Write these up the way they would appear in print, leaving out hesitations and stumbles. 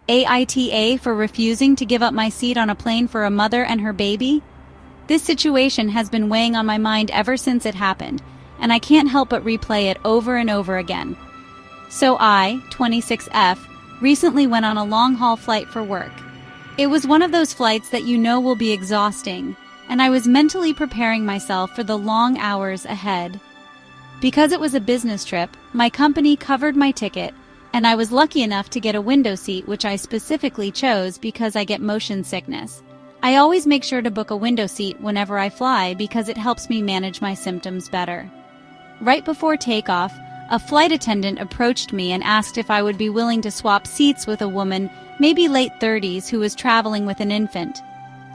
AITA for refusing to give up my seat on a plane for a mother and her baby? This situation has been weighing on my mind ever since it happened, and I can't help but replay it over and over again. So I, 26F, recently went on a long-haul flight for work. It was one of those flights that you know will be exhausting, and I was mentally preparing myself for the long hours ahead. Because it was a business trip, my company covered my ticket, and I was lucky enough to get a window seat, which I specifically chose because I get motion sickness. I always make sure to book a window seat whenever I fly because it helps me manage my symptoms better. Right before takeoff, a flight attendant approached me and asked if I would be willing to swap seats with a woman, maybe late 30s, who was traveling with an infant.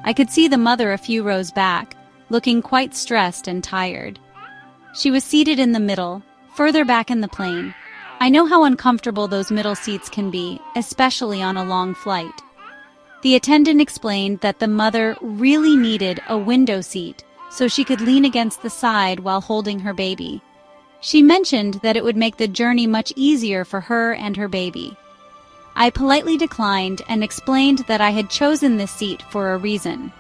I could see the mother a few rows back, looking quite stressed and tired. She was seated in the middle, further back in the plane. I know how uncomfortable those middle seats can be, especially on a long flight. The attendant explained that the mother really needed a window seat so she could lean against the side while holding her baby. She mentioned that it would make the journey much easier for her and her baby. I politely declined and explained that I had chosen this seat for a reason.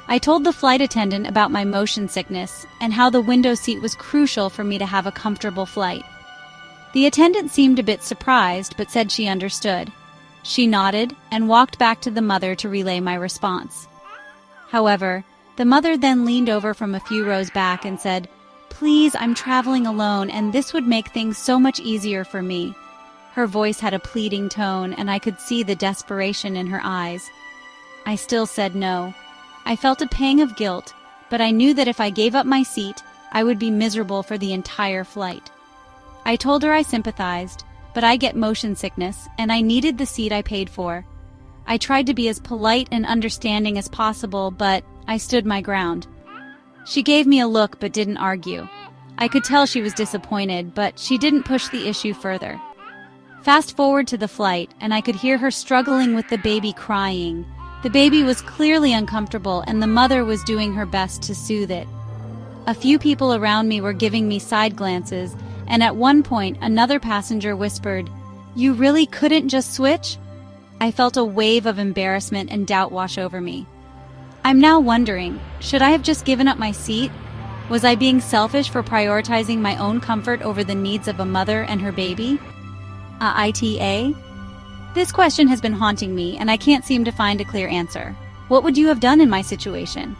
I told the flight attendant about my motion sickness and how the window seat was crucial for me to have a comfortable flight. The attendant seemed a bit surprised but said she understood. She nodded and walked back to the mother to relay my response. However, the mother then leaned over from a few rows back and said, "Please, I'm traveling alone and this would make things so much easier for me." Her voice had a pleading tone and I could see the desperation in her eyes. I still said no. I felt a pang of guilt, but I knew that if I gave up my seat, I would be miserable for the entire flight. I told her I sympathized, but I get motion sickness and I needed the seat I paid for. I tried to be as polite and understanding as possible, but I stood my ground. She gave me a look but didn't argue. I could tell she was disappointed, but she didn't push the issue further. Fast forward to the flight, and I could hear her struggling with the baby crying. The baby was clearly uncomfortable, and the mother was doing her best to soothe it. A few people around me were giving me side glances, and at one point another passenger whispered, "You really couldn't just switch?" I felt a wave of embarrassment and doubt wash over me. I'm now wondering, should I have just given up my seat? Was I being selfish for prioritizing my own comfort over the needs of a mother and her baby? AITA? This question has been haunting me, and I can't seem to find a clear answer. What would you have done in my situation?